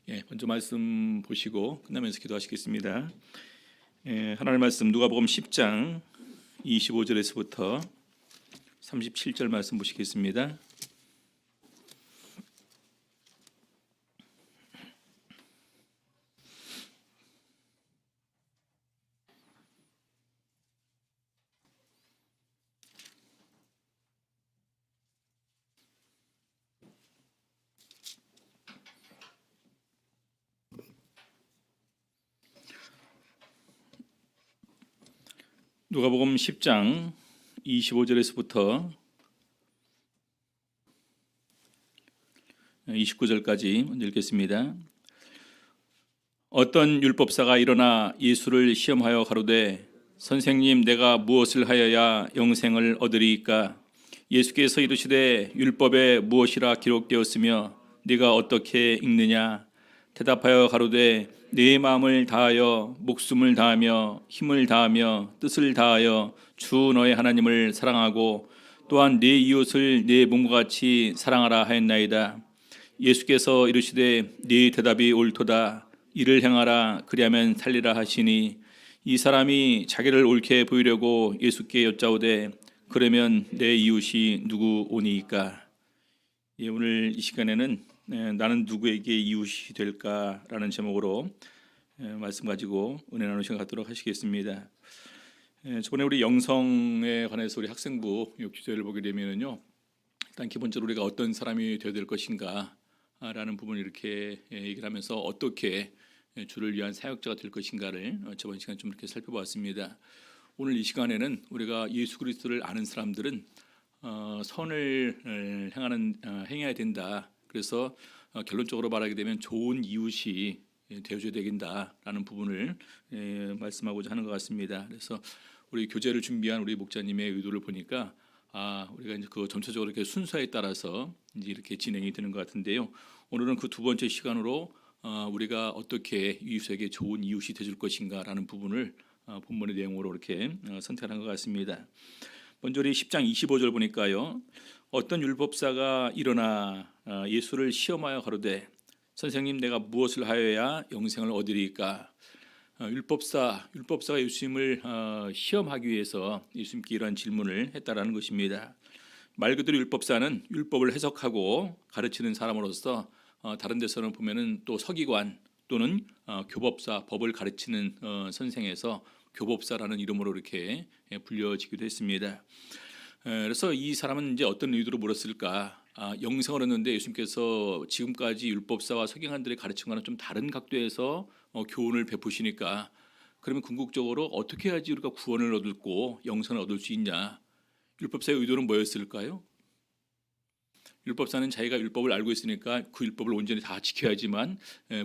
먼저 말씀 보시고 끝나면서 기도하시겠습니다. 하나님의 말씀 누가복음 10장 25절에서부터 37절 말씀 보시겠습니다. 누가복음 10장 25절에서부터 29절까지 먼저 읽겠습니다. 어떤 율법사가 일어나 예수를 시험하여 가로되 선생님 내가 무엇을 하여야 영생을 얻으리이까? 예수께서 이르시되 율법에 무엇이라 기록되었으며 네가 어떻게 읽느냐? 대답하여 가로되 네 마음을 다하여 목숨을 다하며 힘을 다하며 뜻을 다하여 주 너의 하나님을 사랑하고 또한 네 이웃을 네 몸과 같이 사랑하라 하였나이다. 예수께서 이르시되 네 대답이 옳도다. 이를 행하라 그리하면 살리라 하시니 이 사람이 자기를 옳게 보이려고 예수께 여짜오되 그러면 내 이웃이 누구오니이까? 오늘 이 시간에는 나는 누구에게 이웃이 될까라는 제목으로 말씀 가지고 은혜 나누는 시간 갖도록 하시겠습니다. 저번에 우리 영성에 관해서 우리 학생부 주제를 보게 되면요, 일단 기본적으로 우리가 어떤 사람이 되어야 될 것인가라는 부분을 이렇게 얘기를 하면서 어떻게 주를 위한 사역자가 될 것인가를 저번 시간 좀 이렇게 살펴보았습니다. 오늘 이 시간에는 우리가 예수 그리스도를 아는 사람들은 선을 행해야 된다. 그래서 결론적으로 말하게 되면 좋은 이웃이 되어줘야 되겠다라는 부분을 말씀하고자 하는 것 같습니다. 그래서 우리 교재를 준비한 우리 목자님의 의도를 보니까 우리가 이제 그 전체적으로 이렇게 순서에 따라서 이제 이렇게 진행이 되는 것 같은데요. 오늘은 그 두 번째 시간으로 우리가 어떻게 이웃에게 좋은 이웃이 되줄 것인가라는 부분을 본문의 내용으로 이렇게 선택한 것 같습니다. 먼저 우리 10장 25절 보니까요. 어떤 율법사가 일어나 예수를 시험하여 가로되 선생님 내가 무엇을 하여야 영생을 얻으리이까? 율법사가 예수님을 시험하기 위해서 예수님께 이러한 질문을 했다라는 것입니다. 말 그대로 율법사는 율법을 해석하고 가르치는 사람으로서 다른 데서는 보면은 또 서기관 또는 교법사, 법을 가르치는 선생에서 교법사라는 이름으로 이렇게 불려지기도 했습니다. 그래서 이 사람은 이제 어떤 의도로 물었을까? 영생을 얻는데 예수님께서 지금까지 율법사와 서기관들의 가르침과는 좀 다른 각도에서 교훈을 베푸시니까 그러면 궁극적으로 어떻게 해야지 우리가 구원을 얻고 영생을 얻을 수 있냐? 율법사의 의도는 뭐였을까요? 율법사는 자기가 율법을 알고 있으니까 그 율법을 온전히 다 지켜야지만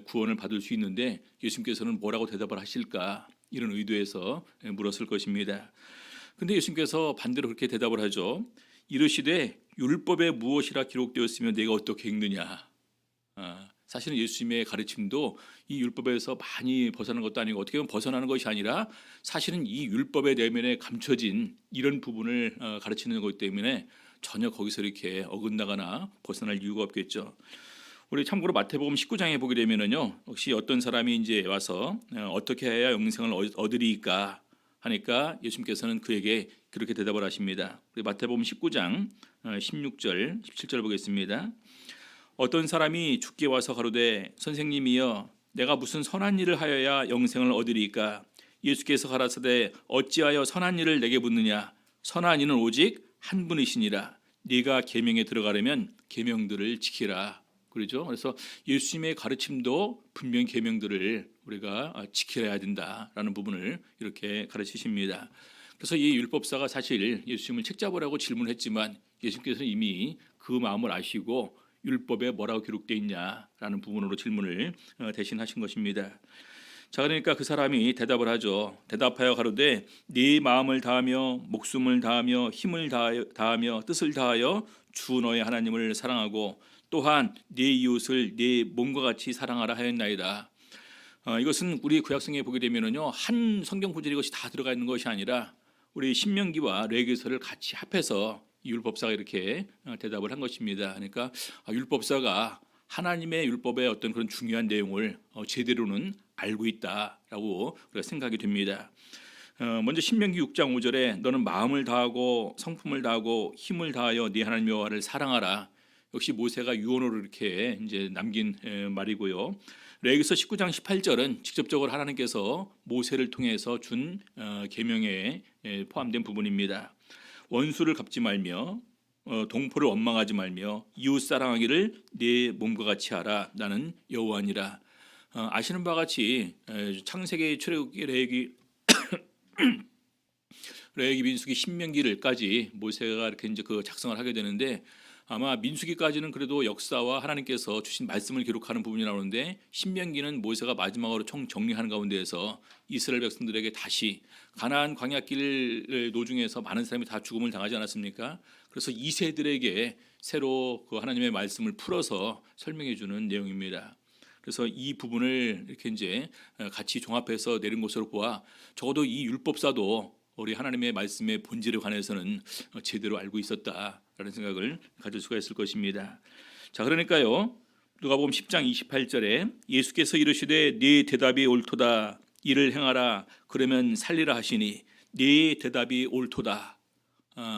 구원을 받을 수 있는데 예수님께서는 뭐라고 대답을 하실까? 이런 의도에서 물었을 것입니다. 근데 예수님께서 반대로 그렇게 대답을 하죠. 이르시되 율법에 무엇이라 기록되었으며 내가 어떻게 읽느냐. 사실은 예수님의 가르침도 이 율법에서 많이 벗어나는 것도 아니고 어떻게 보면 벗어나는 것이 아니라 사실은 이 율법의 내면에 감춰진 이런 부분을 가르치는 것 때문에 전혀 거기서 이렇게 어긋나거나 벗어날 이유가 없겠죠. 우리 참고로 마태복음 19장에 보게 되면은요, 역시 어떤 사람이 이제 와서 어떻게 해야 영생을 얻으리이까 하니까 예수님께서는 그에게 그렇게 대답을 하십니다. 우리 마태복음 19장 16절, 17절 보겠습니다. 어떤 사람이 주께 와서 가로되 선생님이여 내가 무슨 선한 일을 하여야 영생을 얻으리이까? 예수께서 가라사대 어찌하여 선한 일을 내게 묻느냐? 선한 이는 오직 한 분이시니라. 네가 계명에 들어가려면 계명들을 지키라. 그렇죠? 그래서 예수님의 가르침도 분명히 계명들을 우리가 지켜야 된다라는 부분을 이렇게 가르치십니다. 그래서 이 율법사가 사실 예수님을 책잡으라고 질문했지만 예수님께서는 이미 그 마음을 아시고 율법에 뭐라고 기록되어 있냐라는 부분으로 질문을 대신하신 것입니다. 자, 그러니까 그 사람이 대답을 하죠. 대답하여 가로되 네 마음을 다하며 목숨을 다하며 힘을 다하며 뜻을 다하여 주 너의 하나님을 사랑하고 또한 네 이웃을 네 몸과 같이 사랑하라 하였나이다. 이것은 우리 구약성경에 보게 되면은요, 한 성경 구절이 이것이 다 들어가 있는 것이 아니라 우리 신명기와 레위기서를 같이 합해서 율법사가 이렇게 대답을 한 것입니다. 그러니까 율법사가 하나님의 율법의 어떤 그런 중요한 내용을 제대로는 알고 있다라고 우리가 생각이 됩니다. 먼저 신명기 6장 5절에 너는 마음을 다하고 성품을 다하고 힘을 다하여 네 하나님 여호와를 사랑하라. 역시 모세가 유언으로 이렇게 이제 남긴 말이고요. 레위기서 19장 18절은 직접적으로 하나님께서 모세를 통해서 준 계명에 포함된 부분입니다. 원수를 갚지 말며 동포를 원망하지 말며 이웃 사랑하기를 네 몸과 같이 하라. 나는 여호와니라. 아시는 바와 같이 창세기, 출애굽기, 레위기, 민수기, 신명기를까지 모세가 이렇게 이제 그 작성을 하게 되는데, 아마 민수기까지는 그래도 역사와 하나님께서 주신 말씀을 기록하는 부분이 나오는데, 신명기는 모세가 마지막으로 총 정리하는 가운데에서 이스라엘 백성들에게 다시 가나안 광야길 노중에서 많은 사람이 다 죽음을 당하지 않았습니까? 그래서 2세들에게 새로 그 하나님의 말씀을 풀어서 설명해 주는 내용입니다. 그래서 이 부분을 이렇게 이제 같이 종합해서 내린 것으로 보아 적어도 이 율법사도 우리 하나님의 말씀의 본질에 관해서는 제대로 알고 있었다라는 생각을 가질 수가 있을 것입니다. 자, 그러니까요, 누가복음 10장 28절에 예수께서 이르시되 네 대답이 옳도다. 이를 행하라. 그러면 살리라 하시니 네 대답이 옳도다.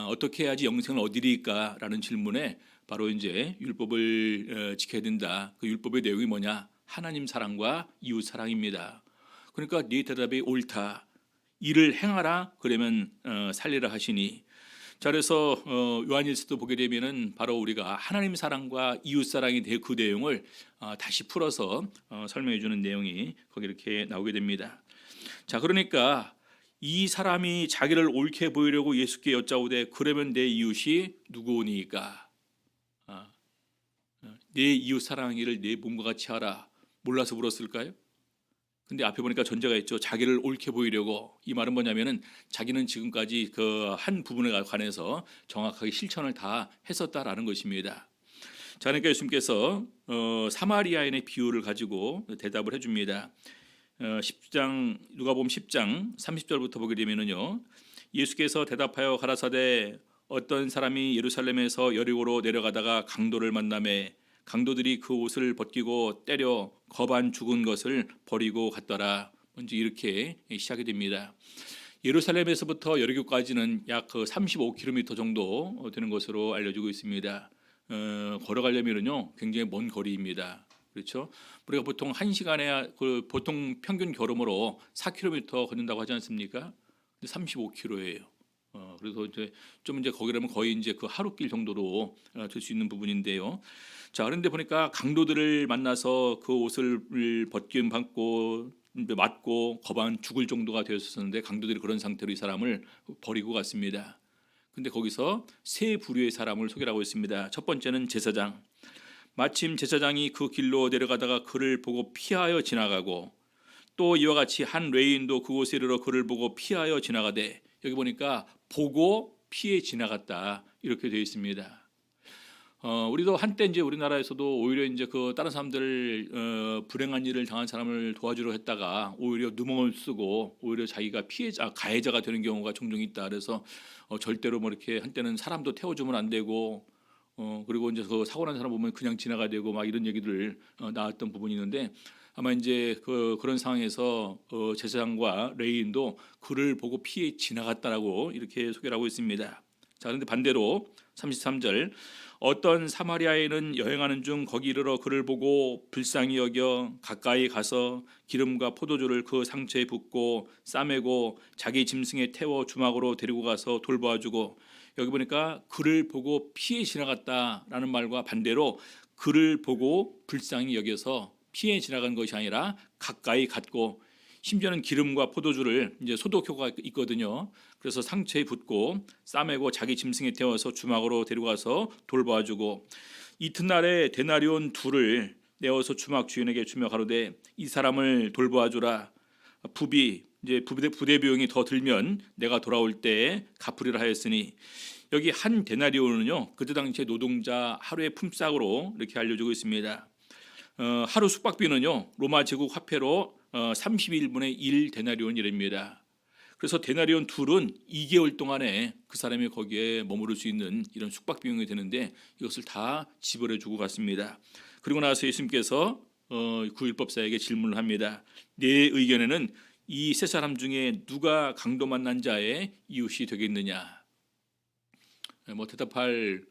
어떻게 해야지 영생을 얻으리까? 라는 질문에 바로 이제 율법을 지켜야 된다. 그 율법의 내용이 뭐냐? 하나님 사랑과 이웃 사랑입니다. 그러니까 네 대답이 옳다. 이를 행하라. 그러면 살리라 하시니. 자, 그래서 요한일서도 보게 되면은 바로 우리가 하나님 사랑과 이웃 사랑이 그 내용을 다시 풀어서 설명해 주는 내용이 거기 이렇게 나오게 됩니다. 자, 그러니까 이 사람이 자기를 옳게 보이려고 예수께 여짜오되 그러면 내 이웃이 누구오니까? 내 이웃 사랑하기를 내 몸과 같이 하라. 몰라서 물었을까요? 근데 앞에 보니까 전제가 있죠. 자기를 옳게 보이려고. 이 말은 뭐냐면은 자기는 지금까지 그 한 부분에 관해서 정확하게 실천을 다 했었다라는 것입니다. 자, 그러니까 예수님께서 사마리아인의 비유를 가지고 대답을 해줍니다. 10장 누가복음 10장 30절부터 보게 되면은요, 예수께서 대답하여 가라사대 어떤 사람이 예루살렘에서 여리고로 내려가다가 강도를 만나매 강도들이 그 옷을 벗기고 때려 거반 죽은 것을 버리고 갔더라. 먼저 이렇게 시작이 됩니다. 예루살렘에서부터 여리고까지는 약 35km 정도 되는 것으로 알려지고 있습니다. 걸어가려면요 굉장히 먼 거리입니다. 그렇죠? 우리가 보통 1시간에 보통 평균 걸음으로 4km 걷는다고 하지 않습니까? 근데 35km예요. 그래서 이제 거기라면 거의 이제 그 하루길 정도로 될 수 있는 부분인데요. 자, 그런데 보니까 강도들을 만나서 그 옷을 벗김 받고 맞고 거반 죽을 정도가 되었었는데 강도들이 그런 상태로 이 사람을 버리고 갔습니다. 근데 거기서 세 부류의 사람을 소개를 하고 있습니다. 첫 번째는 제사장. 마침 제사장이 그 길로 내려가다가 그를 보고 피하여 지나가고, 또 이와 같이 한 레위인도 그곳에 이르러 그를 보고 피하여 지나가되, 여기 보니까 보고 피해 지나갔다 이렇게 되어 있습니다. 우리도 한때 이제 우리나라에서도 오히려 이제 그 다른 사람들 불행한 일을 당한 사람을 도와주려 했다가 오히려 누명을 쓰고 오히려 자기가 가해자가 되는 경우가 종종 있다. 그래서 절대로 뭐 이렇게 한때는 사람도 태워주면 안 되고 그리고 이제 그 사고 난 사람 보면 그냥 지나가야 되고 막 이런 얘기들 나왔던 부분이 있는데, 아마 이제 그런 상황에서 제사장과 레위인도 그를 보고 피해 지나갔다라고 이렇게 소개를 하고 있습니다. 자, 그런데 반대로 33절 어떤 사마리아인은 여행하는 중 거기 이르러 그를 보고 불쌍히 여겨 가까이 가서 기름과 포도주를 그 상처에 붓고 싸매고 자기 짐승에 태워 주막으로 데리고 가서 돌보아주고, 여기 보니까 그를 보고 피해 지나갔다라는 말과 반대로 그를 보고 불쌍히 여겨서 피해 지나간 것이 아니라 가까이 갔고, 심지어는 기름과 포도주를 이제 소독효과가 있거든요. 그래서 상처에 붓고 싸매고 자기 짐승에 태워서 주막으로 데려가서 돌봐주고, 이튿날에 데나리온 둘을 내어서 주막 주인에게 주며 가로되 이 사람을 돌봐주라. 부대 비용이 더 들면 내가 돌아올 때에 갚으리라 하였으니, 여기 한 데나리온은요 그때 당시에 노동자 하루의 품삯으로 이렇게 알려주고 있습니다. 하루 숙박비는요 로마 제국 화폐로 31분의 1 데나리온이랍니다. 그래서 데나리온 둘은 2개월 동안에 그 사람이 거기에 머무를 수 있는 이런 숙박 비용이 되는데 이것을 다 지불해 주고 갔습니다. 그리고 나서 예수님께서 그 율법사에게 질문을 합니다. 내 의견에는 이 세 사람 중에 누가 강도 만난 자의 이웃이 되겠느냐? 뭐 대답할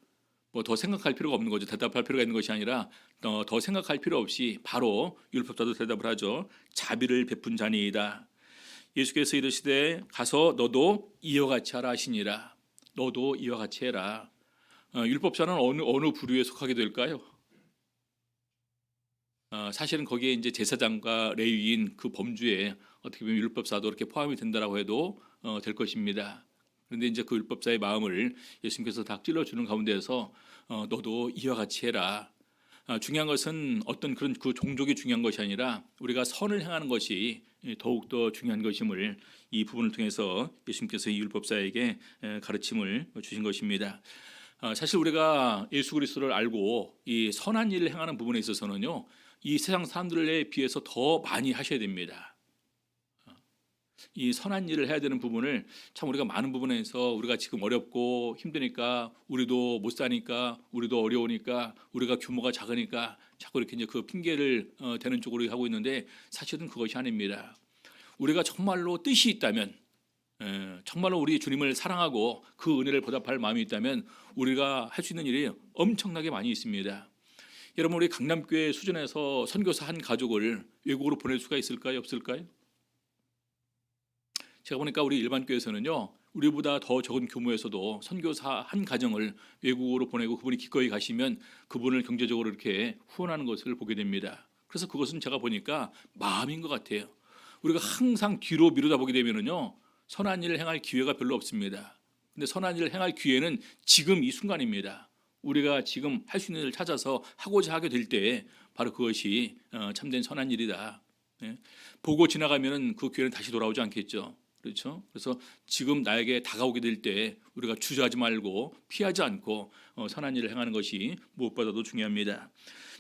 뭐 더 생각할 필요가 없는 거죠. 대답할 필요가 있는 것이 아니라 더 생각할 필요 없이 바로 율법사도 대답을 하죠. 자비를 베푼 자니이다. 예수께서 이르시되 가서 너도 이와 같이 하라 하시니라. 너도 이와 같이 해라. 율법사는 어느 부류에 속하게 될까요? 사실은 거기에 이제 제사장과 레위인 그 범주에 어떻게 보면 율법사도 이렇게 포함이 된다라고 해도 될 것입니다. 그런데 이제 그 율법사의 마음을 예수님께서 다 찔러주는 가운데에서 너도 이와 같이 해라. 중요한 것은 어떤 그런 그 종족이 중요한 것이 아니라 우리가 선을 행하는 것이 더욱 더 중요한 것임을 이 부분을 통해서 예수님께서 이 율법사에게 가르침을 주신 것입니다. 사실 우리가 예수 그리스도를 알고 이 선한 일을 행하는 부분에 있어서는요, 이 세상 사람들에 비해서 더 많이 하셔야 됩니다. 이 선한 일을 해야 되는 부분을 참 우리가 많은 부분에서 우리가 지금 어렵고 힘드니까 우리도 못 사니까 우리도 어려우니까 우리가 규모가 작으니까 자꾸 이렇게 이제 그 핑계를 대는 쪽으로 하고 있는데 사실은 그것이 아닙니다. 우리가 정말로 뜻이 있다면 정말로 우리 주님을 사랑하고 그 은혜를 보답할 마음이 있다면 우리가 할 수 있는 일이 엄청나게 많이 있습니다. 여러분 우리 강남교회 수준에서 선교사 한 가족을 외국으로 보낼 수가 있을까요? 없을까요? 제가 보니까 우리 일반 교회에서는요, 우리보다 더 적은 규모에서도 선교사 한 가정을 외국으로 보내고 그분이 기꺼이 가시면 그분을 경제적으로 이렇게 후원하는 것을 보게 됩니다. 그래서 그것은 제가 보니까 마음인 것 같아요. 우리가 항상 뒤로 미루다 보게 되면은요, 선한 일을 행할 기회가 별로 없습니다. 근데 선한 일을 행할 기회는 지금 이 순간입니다. 우리가 지금 할 수 있는 일을 찾아서 하고자 하게 될 때 바로 그것이 참된 선한 일이다. 보고 지나가면은 그 기회는 다시 돌아오지 않겠죠. 그렇죠? 그래서 지금 나에게 다가오게 될 때 우리가 주저하지 말고 피하지 않고 선한 일을 행하는 것이 무엇보다도 중요합니다.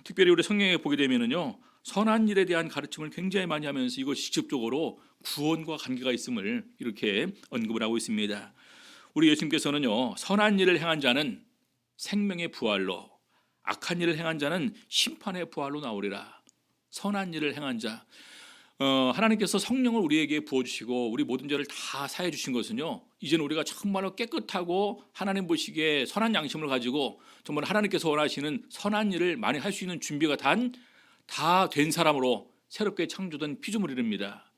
특별히 우리 성경에 보게 되면은요, 선한 일에 대한 가르침을 굉장히 많이 하면서 이것이 직접적으로 구원과 관계가 있음을 이렇게 언급을 하고 있습니다. 우리 예수님께서는요, 선한 일을 행한 자는 생명의 부활로, 악한 일을 행한 자는 심판의 부활로 나오리라. 선한 일을 행한 자, 하나님께서 성령을 우리에게 부어주시고 우리 모든 죄를 다 사해 주신 것은요, 이제는 우리가 정말로 깨끗하고 하나님 보시기에 선한 양심을 가지고 정말 하나님께서 원하시는 선한 일을 많이 할 수 있는 준비가 다 된 사람으로 새롭게 창조된 피조물입니다.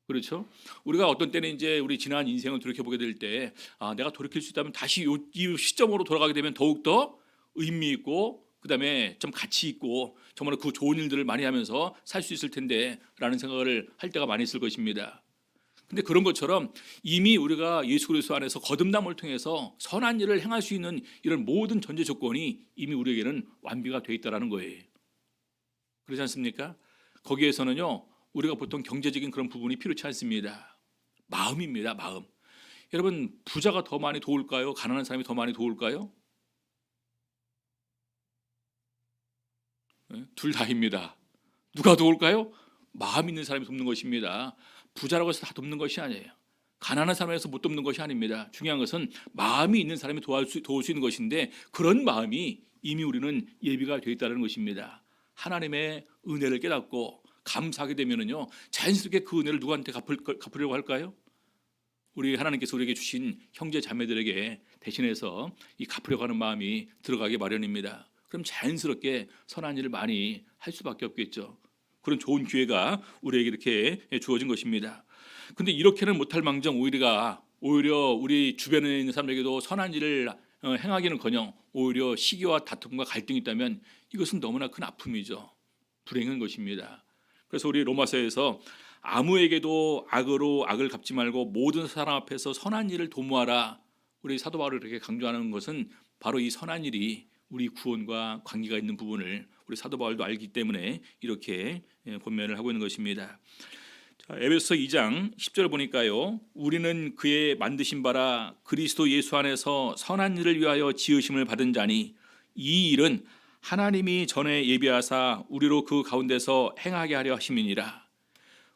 그렇죠? 우리가 어떤 때는 이제 우리 지난 인생을 돌이켜보게 될 때, 내가 돌이킬 수 있다면 다시 이 시점으로 돌아가게 되면 더욱더 의미 있고 그다음에 좀 가치 있고 정말 그 좋은 일들을 많이 하면서 살 수 있을 텐데 라는 생각을 할 때가 많이 있을 것입니다. 근데 그런 것처럼 이미 우리가 예수 그리스도 안에서 거듭남을 통해서 선한 일을 행할 수 있는 이런 모든 전제 조건이 이미 우리에게는 완비가 되어 있다는 거예요. 그렇지 않습니까? 거기에서는요, 우리가 보통 경제적인 그런 부분이 필요치 않습니다. 마음입니다. 마음. 여러분, 부자가 더 많이 도울까요? 가난한 사람이 더 많이 도울까요? 둘 다입니다. 누가 도울까요? 마음 있는 사람이 돕는 것입니다. 부자라고 해서 다 돕는 것이 아니에요. 가난한 사람에서 못 돕는 것이 아닙니다. 중요한 것은 마음이 있는 사람이 도울 수 있는 것인데 그런 마음이 이미 우리는 예비가 되어 있다는 것입니다. 하나님의 은혜를 깨닫고 감사하게 되면은요, 자연스럽게 그 은혜를 누구한테 갚으려고 할까요? 우리 하나님께서 우리에게 주신 형제 자매들에게 대신해서 이 갚으려고 하는 마음이 들어가기 마련입니다. 그럼 자연스럽게 선한 일을 많이 할 수밖에 없겠죠. 그런 좋은 기회가 우리에게 이렇게 주어진 것입니다. 근데 이렇게는 못할 망정 오히려 우리 주변에 있는 사람에게도 선한 일을 행하기는커녕 오히려 시기와 다툼과 갈등이 있다면 이것은 너무나 큰 아픔이죠. 불행한 것입니다. 그래서 우리 로마서에서 아무에게도 악으로 악을 갚지 말고 모든 사람 앞에서 선한 일을 도모하라. 우리 사도 바울이 이렇게 강조하는 것은 바로 이 선한 일이 우리 구원과 관계가 있는 부분을 우리 사도 바울도 알기 때문에 이렇게 권면을 하고 있는 것입니다. 자, 에베소서 2장 10절 보니까요, 우리는 그의 만드신 바라 그리스도 예수 안에서 선한 일을 위하여 지으심을 받은 자니 이 일은 하나님이 전에 예비하사 우리로 그 가운데서 행하게 하려 하심이니라.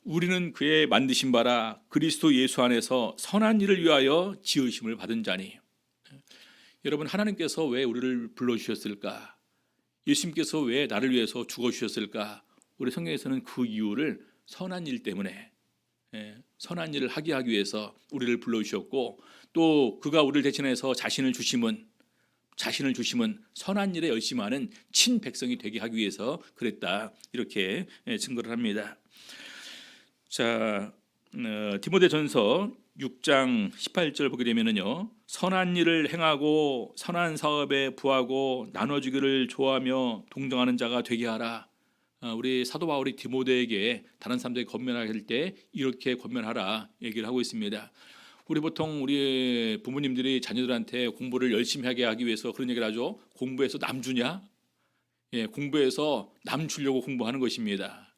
우리는 그의 만드신 바라 그리스도 예수 안에서 선한 일을 위하여 지으심을 받은 자니. 여러분, 하나님께서 왜 우리를 불러주셨을까? 예수님께서 왜 나를 위해서 죽어주셨을까? 우리 성경에서는 그 이유를 선한 일 때문에, 선한 일을 하게 하기 위해서 우리를 불러주셨고, 또 그가 우리를 대신해서 자신을 주심은 선한 일에 열심히 하는 친백성이 되게 하기 위해서 그랬다, 이렇게 증거를 합니다. 자, 디모데전서 6장 18절 보게 되면은요, 선한 일을 행하고 선한 사업에 부하고 나눠주기를 좋아하며 동정하는 자가 되게 하라. 우리 사도 바울이 디모데에게 다른 사람들이 권면할 때 이렇게 권면하라 얘기를 하고 있습니다. 우리 보통 우리 부모님들이 자녀들한테 공부를 열심히 하게 하기 위해서 그런 얘기를 하죠. 공부해서 남 주냐? 공부해서 남 주려고 공부하는 것입니다.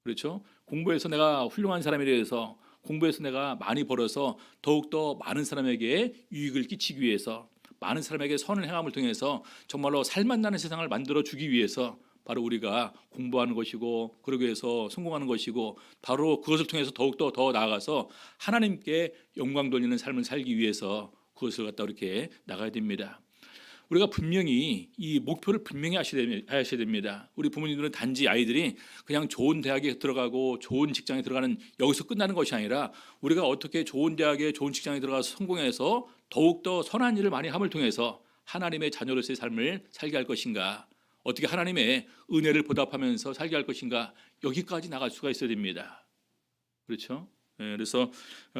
그렇죠? 공부해서 내가 훌륭한 사람이 되어서, 공부해서 내가 많이 벌어서 더욱더 많은 사람에게 유익을 끼치기 위해서, 많은 사람에게 선을 행함을 통해서 정말로 살맛나는 세상을 만들어 주기 위해서 바로 우리가 공부하는 것이고, 그러기 위해서 성공하는 것이고, 바로 그것을 통해서 더욱더 더 나아가서 하나님께 영광 돌리는 삶을 살기 위해서 그것을 갖다 이렇게 나가야 됩니다. 우리가 분명히 이 목표를 분명히 하셔야 됩니다. 우리 부모님들은 단지 아이들이 그냥 좋은 대학에 들어가고 좋은 직장에 들어가는, 여기서 끝나는 것이 아니라 우리가 어떻게 좋은 대학에 좋은 직장에 들어가서 성공해서 더욱더 선한 일을 많이 함을 통해서 하나님의 자녀로서의 삶을 살게 할 것인가, 어떻게 하나님의 은혜를 보답하면서 살게 할 것인가, 여기까지 나갈 수가 있어야 됩니다. 그렇죠? 그래서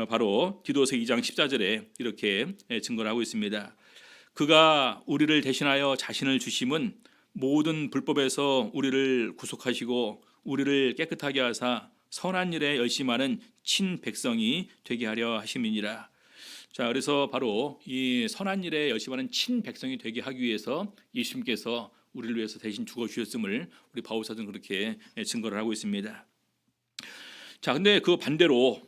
바로 디도서 2장 14절에 이렇게 증거를 하고 있습니다. 그가 우리를 대신하여 자신을 주심은 모든 불법에서 우리를 구속하시고 우리를 깨끗하게 하사 선한 일에 열심하는 친백성이 되게 하려 하심이니라. 자, 그래서 바로 이 선한 일에 열심하는 친백성이 되게 하기 위해서 예수님께서 우리를 위해서 대신 죽어주셨음을 우리 바울사도는 그렇게 증거를 하고 있습니다. 자, 근데 그 반대로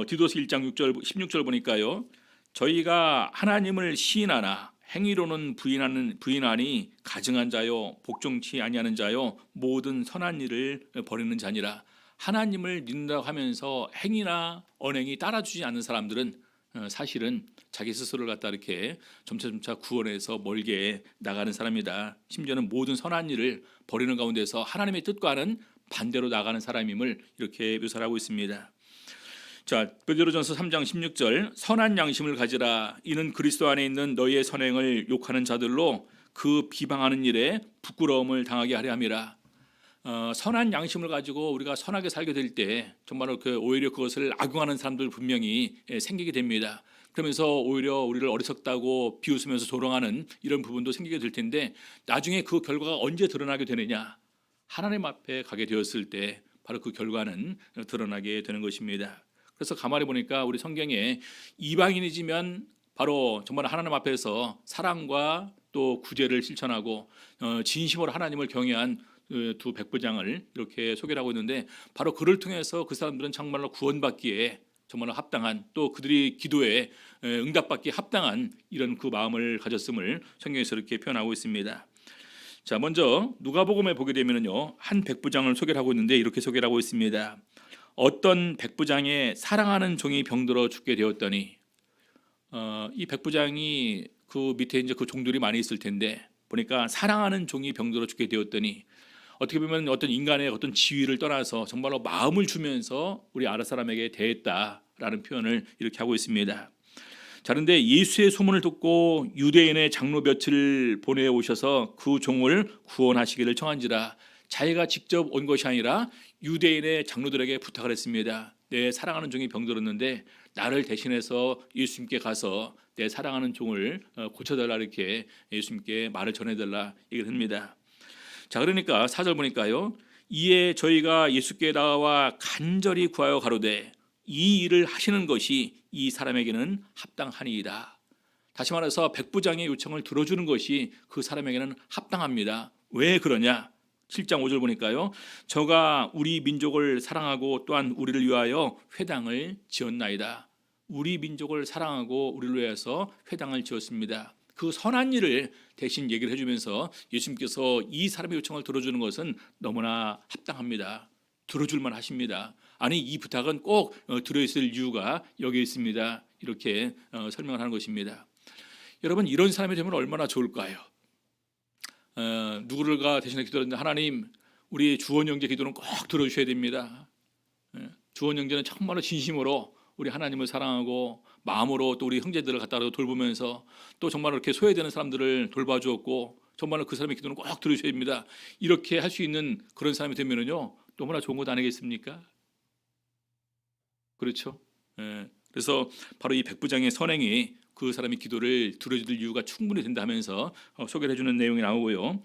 디도서 1장 16절 보니까요, 저희가 하나님을 시인하나 행위로는 부인하니 가증한 자요 복종치 아니하는 자요 모든 선한 일을 버리는 자니라. 하나님을 믿는다고 하면서 행위나 언행이 따라주지 않는 사람들은 사실은 자기 스스로를 갖다 이렇게 점차 구원에서 멀게 나가는 사람이다. 심지어는 모든 선한 일을 버리는 가운데서 하나님의 뜻과는 반대로 나가는 사람임을 이렇게 묘사를 하고 있습니다. 자, 베드로전서 3장 16절, 선한 양심을 가지라. 이는 그리스도 안에 있는 너희의 선행을 욕하는 자들로 그 비방하는 일에 부끄러움을 당하게 하려 함이라. 선한 양심을 가지고 우리가 선하게 살게 될 때 정말로 오히려 그것을 악용하는 사람들 분명히 생기게 됩니다. 그러면서 오히려 우리를 어리석다고 비웃으면서 조롱하는 이런 부분도 생기게 될 텐데, 나중에 그 결과가 언제 드러나게 되느냐? 하나님 앞에 가게 되었을 때 바로 그 결과는 드러나게 되는 것입니다. 그래서 가만히 보니까 우리 성경에 이방인이지만 바로 정말 하나님 앞에서 사랑과 또 구제를 실천하고 진심으로 하나님을 경외한 두 백부장을 이렇게 소개를 하고 있는데, 바로 그를 통해서 그 사람들은 정말로 구원받기에 정말로 합당한, 또 그들이 기도에 응답받기에 합당한 이런 그 마음을 가졌음을 성경에서 이렇게 표현하고 있습니다. 자, 먼저 누가복음에 보게 되면요, 한 백부장을 소개를 하고 있는데 이렇게 소개를 하고 있습니다. 어떤 백부장의 사랑하는 종이 병들어 죽게 되었더니, 이 백부장이 그 밑에 이제 그 종들이 많이 있을 텐데 보니까 사랑하는 종이 병들어 죽게 되었더니, 어떻게 보면 어떤 인간의 어떤 지위를 떠나서 정말로 마음을 주면서 우리 아랫 사람에게 대했다라는 표현을 이렇게 하고 있습니다. 자, 그런데 예수의 소문을 듣고 유대인의 장로 몇을 보내오셔서 그 종을 구원하시기를 청한지라. 자기가 직접 온 것이 아니라 유대인의 장로들에게 부탁을 했습니다. 내 사랑하는 종이 병들었는데 나를 대신해서 예수님께 가서 내 사랑하는 종을 고쳐달라, 이렇게 예수님께 말을 전해달라 얘기를 합니다. 자, 그러니까 4절 보니까요, 이에 저희가 예수께 나와 간절히 구하여 가로되 이 일을 하시는 것이 이 사람에게는 합당하니이다. 다시 말해서 백부장의 요청을 들어주는 것이 그 사람에게는 합당합니다. 왜 그러냐? 7장 5절 보니까요, 저가 우리 민족을 사랑하고 또한 우리를 위하여 회당을 지었나이다. 우리 민족을 사랑하고 우리를 위해서 회당을 지었습니다. 그 선한 일을 대신 얘기를 해주면서 예수님께서 이 사람의 요청을 들어주는 것은 너무나 합당합니다. 들어줄만 하십니다. 아니, 이 부탁은 꼭 들어있을 이유가 여기에 있습니다. 이렇게 설명을 하는 것입니다. 여러분, 이런 사람이 되면 얼마나 좋을까요? 누구를가 대신에 기도했는데 하나님 우리 주원 형제 기도는 꼭 들어주셔야 됩니다. 주원 형제는 정말로 진심으로 우리 하나님을 사랑하고 마음으로 또 우리 형제들을 갖다 돌보면서 또 정말 이렇게 소외되는 사람들을 돌봐주었고 정말로 그 사람의 기도는 꼭 들어주셔야 됩니다. 이렇게 할 수 있는 그런 사람이 되면은요 너무나 좋은 것 아니겠습니까? 그렇죠? 그래서 바로 이 백부장의 선행이 그 사람의 기도를 들어줄 이유가 충분히 된다 하면서 소개를 해주는 내용이 나오고요.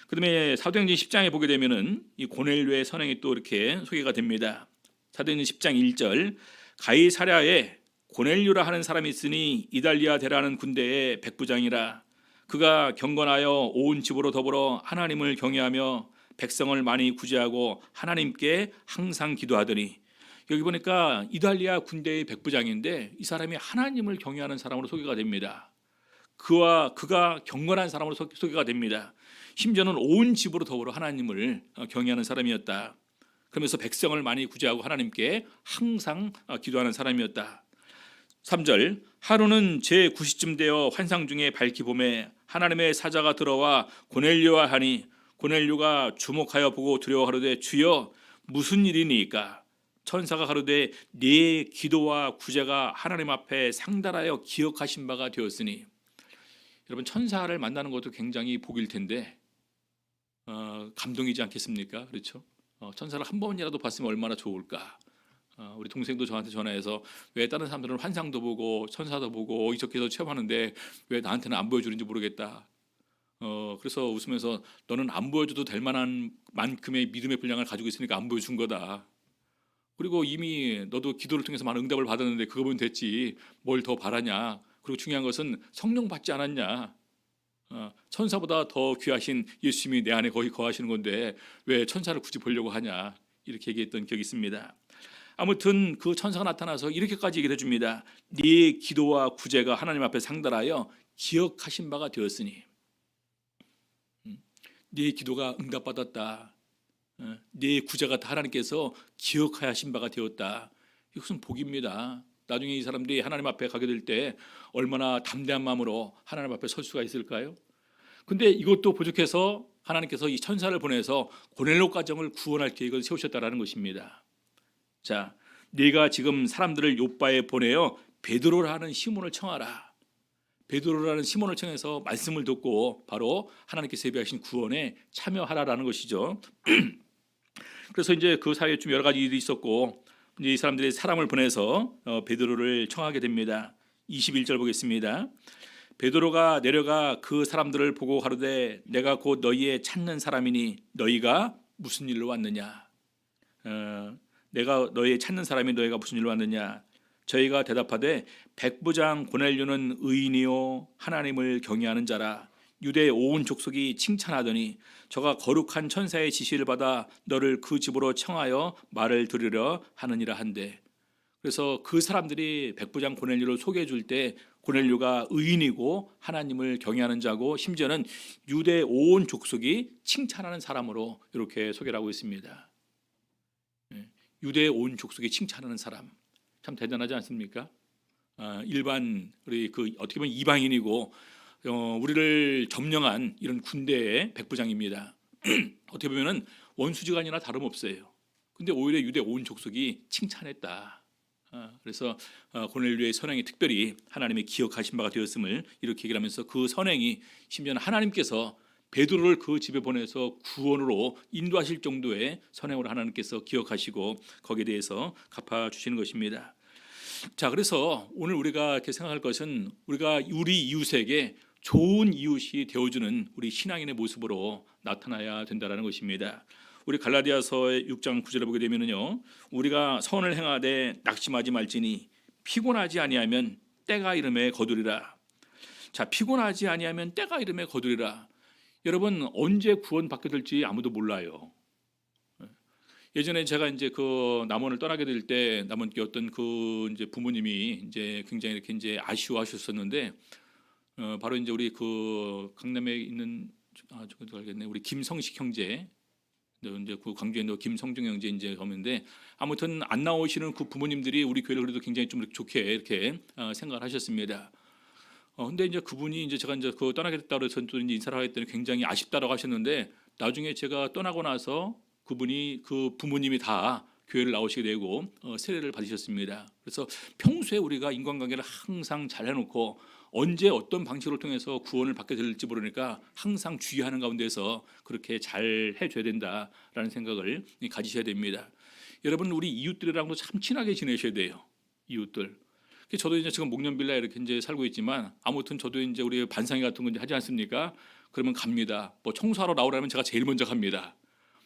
그다음에 사도행전 10장에 보게 되면은 이 고넬료의 선행이 또 이렇게 소개가 됩니다. 사도행전 10장 1절 가이사랴에 고넬료라 하는 사람이 있으니 이달리아 대라는 군대의 백부장이라. 그가 경건하여 온 집으로 더불어 하나님을 경외하며 백성을 많이 구제하고 하나님께 항상 기도하더니. 여기 보니까 이달리아 군대의 백부장인데 이 사람이 하나님을 경외하는 사람으로 소개가 됩니다. 그가 경건한 사람으로 소개가 됩니다. 심지어는 온 집으로 더불어 하나님을 경외하는 사람이었다. 그러면서 백성을 많이 구제하고 하나님께 항상 기도하는 사람이었다. 3절 하루는 제9시쯤 되어 환상 중에 밝히 보매 하나님의 사자가 들어와 고넬료와 하니 고넬료가 주목하여 보고 두려워하려되 주여 무슨 일이니까? 천사가 가로되 네 기도와 구제가 하나님 앞에 상달하여 기억하신 바가 되었으니. 여러분 천사를 만나는 것도 굉장히 복일 텐데 감동이지 않겠습니까? 그렇죠? 천사를 한 번이라도 봤으면 얼마나 좋을까. 우리 동생도 저한테 전화해서 왜 다른 사람들은 환상도 보고 천사도 보고 이적해서 체험하는데 왜 나한테는 안 보여주는지 모르겠다. 그래서 웃으면서 너는 안 보여줘도 될 만한 만큼의 믿음의 분량을 가지고 있으니까 안 보여준 거다. 그리고 이미 너도 기도를 통해서 많은 응답을 받았는데 그거 보면 됐지 뭘 더 바라냐. 그리고 중요한 것은 성령 받지 않았냐. 천사보다 더 귀하신 예수님이 내 안에 거의 거하시는 건데 왜 천사를 굳이 보려고 하냐. 이렇게 얘기했던 기억이 있습니다. 아무튼 그 천사가 나타나서 이렇게까지 얘기를 해줍니다. 네 기도와 구제가 하나님 앞에 상달하여 기억하신 바가 되었으니. 네 기도가 응답받았다. 네 구제가 다 하나님께서 기억하신 바가 되었다. 이것은 복입니다. 나중에 이 사람들이 하나님 앞에 가게 될 때 얼마나 담대한 마음으로 하나님 앞에 설 수가 있을까요? 근데 이것도 부족해서 하나님께서 이 천사를 보내서 고넬료 가정을 구원할 계획을 세우셨다라는 것입니다. 자, 네가 지금 사람들을 요바에 보내어 베드로라는 시몬을 청하라. 베드로라는 시몬을 청해서 말씀을 듣고 바로 하나님께서 예비하신 구원에 참여하라라는 것이죠. 그래서 이제 그 사이에 좀 여러 가지 일이 있었고 이 사람들이 사람을 보내서 베드로를 청하게 됩니다. 21절 보겠습니다. 베드로가 내려가 그 사람들을 보고 가로되 내가 곧 너희의 찾는 사람이니 너희가 무슨 일로 왔느냐. 내가 너희 찾는 사람이 너희가 무슨 일로 왔느냐. 저희가 대답하되 백부장 고넬료는 의인이요 하나님을 경외하는 자라. 유대 온 족속이 칭찬하더니 저가 거룩한 천사의 지시를 받아 너를 그 집으로 청하여 말을 들으려 하느니라 한대. 그래서 그 사람들이 백부장 고넬료를 소개해 줄 때 고넬료가 의인이고 하나님을 경외하는 자고 심지어는 유대 온 족속이 칭찬하는 사람으로 이렇게 소개를 하고 있습니다. 유대 온 족속이 칭찬하는 사람 참 대단하지 않습니까? 일반 우리 어떻게 보면 이방인이고 우리를 점령한 이런 군대의 백부장입니다. 어떻게 보면은 원수지간이나 다름없어요. 근데 오히려 유대 온 족속이 칭찬했다. 그래서 고넬료의 선행이 특별히 하나님의 기억하신 바가 되었음을 이렇게 얘기를 하면서 그 선행이 심지어는 하나님께서 베드로를 그 집에 보내서 구원으로 인도하실 정도의 선행으로 하나님께서 기억하시고 거기에 대해서 갚아주시는 것입니다. 자, 그래서 오늘 우리가 이렇게 생각할 것은 우리가 우리 이웃에게 좋은 이웃이 되어주는 우리 신앙인의 모습으로 나타나야 된다는 것입니다. 우리 갈라디아서의 6장 9절에 보게 되면요, 우리가 선을 행하되 낙심하지 말지니 피곤하지 아니하면 때가 이름에 거두리라. 자, 피곤하지 아니하면 때가 이름에 거두리라. 여러분 언제 구원받게 될지 아무도 몰라요. 예전에 제가 이제 그 남원을 떠나게 될 때 남원께 어떤 그 이제 부모님이 이제 굉장히 이렇게 이제 아쉬워하셨었는데 바로 이제 우리 그 강남에 있는 저도 알겠네 우리 김성식 형제 이제 그 광주에 있는 김성중 형제 이제 오는데 아무튼 안 나오시는 그 부모님들이 우리 교회를 그래도 굉장히 좀 좋게 이렇게 생각을 하셨습니다. 근데 이제 그분이 이제 제가 이제 그 떠나게 됐다고 해서 또 이제 인사를 하겠더니 굉장히 아쉽다라고 하셨는데 나중에 제가 떠나고 나서 그분이 그 부모님이 다 교회를 나오시게 되고 세례를 받으셨습니다. 그래서 평소에 우리가 인간관계를 항상 잘 해놓고 언제 어떤 방식으로 통해서 구원을 받게 될지 모르니까 항상 주의하는 가운데서 그렇게 잘 해줘야 된다라는 생각을 가지셔야 됩니다. 여러분 우리 이웃들이랑도 참 친하게 지내셔야 돼요. 이웃들. 저도 이제 지금 목련빌라 이렇게 이제 살고 있지만 아무튼 저도 이제 우리 반상회 같은 거 이제 하지 않습니까? 그러면 갑니다. 뭐 청소하러 나오라면 제가 제일 먼저 갑니다.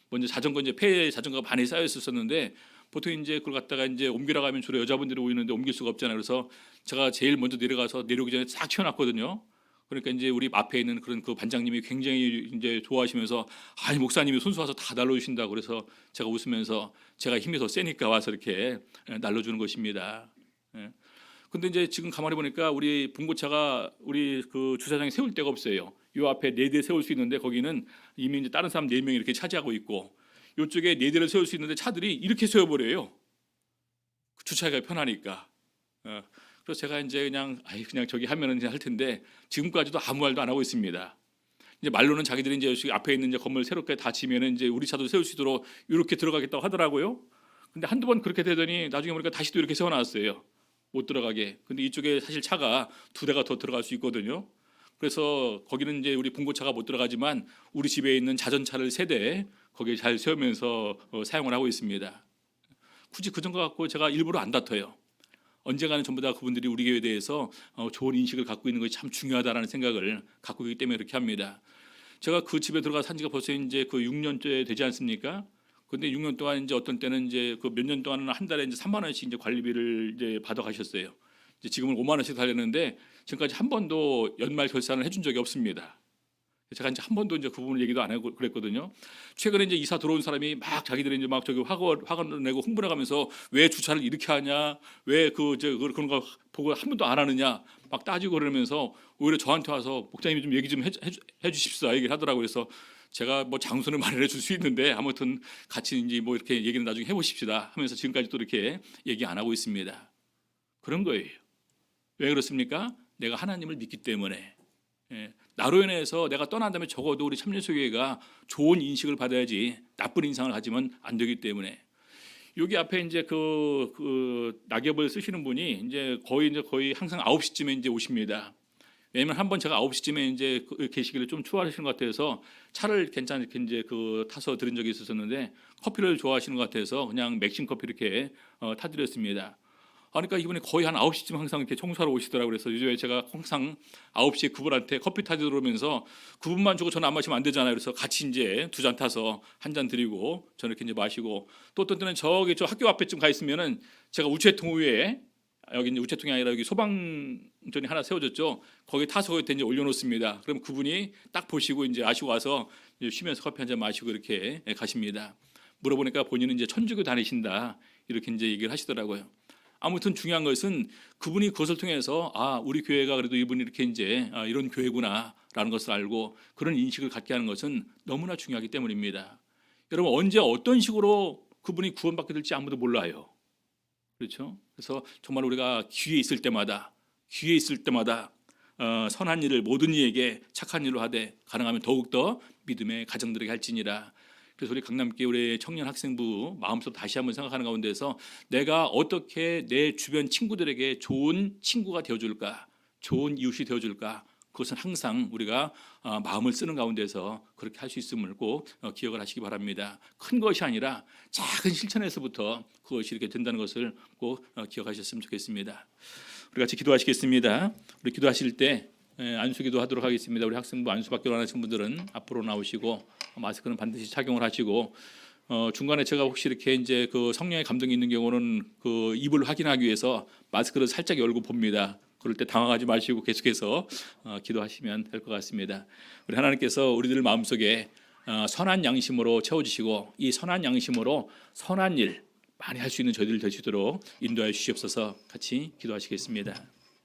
먼저 자전거 이제 폐 자전거가 반에 쌓여 있었는데 보통 이제 그걸 갖다가 이제 옮기러 가면 주로 여자분들이 오이는데 옮길 수가 없잖아요. 그래서 제가 제일 먼저 내려가서 내려오기 전에 싹 치워놨거든요. 그러니까 이제 우리 앞에 있는 그런 그 반장님이 굉장히 이제 좋아하시면서 아니 목사님이 손수 와서 다 날려주신다고 그래서 제가 웃으면서 제가 힘이 더 세니까 와서 이렇게 날려주는 것입니다. 예. 근데 이제 지금 가만히 보니까 우리 봉고차가 우리 그 주차장에 세울 데가 없어요. 요 앞에 4대 세울 수 있는데 거기는 이미 이제 다른 사람 4명이 이렇게 차지하고 있고 요쪽에 4대를 세울 수 있는데 차들이 이렇게 세워버려요. 주차가 편하니까. 그래서 제가 이제 그냥 저기 하면은 할 텐데 지금까지도 아무 말도 안 하고 있습니다. 이제 말로는 자기들이 이제 앞에 있는 이제 건물 새롭게 다 지면은 이제 우리 차도 세울 수 있도록 이렇게 들어가겠다고 하더라고요. 근데 한두 번 그렇게 되더니 나중에 보니까 다시 또 이렇게 세워놨어요. 못 들어가게. 근데 이쪽에 사실 차가 2대가 더 들어갈 수 있거든요. 그래서 거기는 이제 우리 봉고차가 못 들어가지만 우리 집에 있는 자전차를 3대 거기에 잘 세우면서 사용을 하고 있습니다. 굳이 그 정도 갖고 제가 일부러 안 다퉈요. 언젠가는 전부 다 그분들이 우리 교회에 대해서 좋은 인식을 갖고 있는 것이 참 중요하다라는 생각을 갖고 있기 때문에 이렇게 합니다. 제가 그 집에 들어가 산 지가 벌써 이제 그 6년째 되지 않습니까? 근데 6년 동안 이제 어떤 때는 이제 그 몇 년 동안은 한 달에 이제 3만 원씩 이제 관리비를 이제 받아 가셨어요. 이제 지금은 5만 원씩 달렸는데 지금까지 한 번도 연말 결산을 해준 적이 없습니다. 제가 이제 한 번도 이제 그 부분 얘기도 안 하고 그랬거든요. 최근에 이제 이사 들어온 사람이 막 자기들이 이제 막 저기 화관을 내고 흥분해가면서 왜 주차를 이렇게 하냐, 왜 그런 거 보고 한 번도 안 하느냐 막 따지고 그러면서 오히려 저한테 와서 목사님이 좀 얘기 좀 해주십시오 얘기를 하더라고요. 그래서 제가 뭐 장소는 마련해 줄 수 있는데 아무튼 같이 이제 뭐 이렇게 얘기는 나중에 해보십시다 하면서 지금까지 또 이렇게 얘기 안 하고 있습니다. 그런 거예요. 왜 그렇습니까? 내가 하나님을 믿기 때문에. 나로 인해서 내가 떠난 다음에 적어도 우리 참여교회가 좋은 인식을 받아야지 나쁜 인상을 가지면 안 되기 때문에. 여기 앞에 이제 그 낙엽을 쓰시는 분이 이제 거의 항상 9시쯤에 이제 오십니다. 왜냐면 한번 제가 9시쯤에 이제 계시기를 좀 추워하시는 것 같아서 차를 괜찮게 이제 타서 들은 적이 있었는데 커피를 좋아하시는 것 같아서 그냥 맥심 커피 이렇게 타드렸습니다. 그러니까 이분이 거의 한 9시쯤 항상 이렇게 청소하러 오시더라고요. 그래서 요즘에 제가 항상 9시에 그분한테 커피 타주러 오면서 그분만 주고 저는 안 마시면 안 되잖아요. 그래서 같이 이제 2잔 타서 한 잔 드리고 저는 이렇게 이제 마시고 또 어떤 때는 저기 저 학교 앞에쯤 가 있으면은 제가 우체통 위에 여기 이제 우체통이 아니라 여기 소방전이 하나 세워졌죠. 거기 타서 거기 이제 올려놓습니다. 그럼 그분이 딱 보시고 이제 아시고 와서 이제 쉬면서 커피 한 잔 마시고 이렇게 가십니다. 물어보니까 본인은 이제 천주교 다니신다 이렇게 이제 얘기를 하시더라고요. 아무튼 중요한 것은 그분이 그것을 통해서 우리 교회가 그래도 이분이 이렇게 이제 이런 교회구나라는 것을 알고 그런 인식을 갖게 하는 것은 너무나 중요하기 때문입니다. 여러분 언제 어떤 식으로 그분이 구원받게 될지 아무도 몰라요. 그렇죠? 그래서 정말 우리가 기회 있을 때마다 선한 일을 모든 이에게 착한 일로 하되 가능하면 더욱더 믿음의 가정들에게 할지니라. 그래서 우리 강남교회 청년 학생부 마음속 다시 한번 생각하는 가운데서 내가 어떻게 내 주변 친구들에게 좋은 친구가 되어줄까, 좋은 이웃이 되어줄까, 그것은 항상 우리가 마음을 쓰는 가운데서 그렇게 할 수 있음을 꼭 기억을 하시기 바랍니다. 큰 것이 아니라 작은 실천에서부터 그것이 이렇게 된다는 것을 꼭 기억하셨으면 좋겠습니다. 우리 같이 기도하시겠습니다. 우리 기도하실 때 안수기도 하도록 하겠습니다. 우리 학생부 안수받기로 하신 분들은 앞으로 나오시고 마스크는 반드시 착용을 하시고 중간에 제가 혹시 이렇게 이제 그 성령의 감동이 있는 경우는 그 입을 확인하기 위해서 마스크를 살짝 열고 봅니다. 그럴 때 당황하지 마시고 계속해서 기도하시면 될 것 같습니다. 우리 하나님께서 우리들 마음속에 선한 양심으로 채워주시고 이 선한 양심으로 선한 일 많이 할 수 있는 저희들 되시도록 인도하여 주시옵소서. 같이 기도하시겠습니다.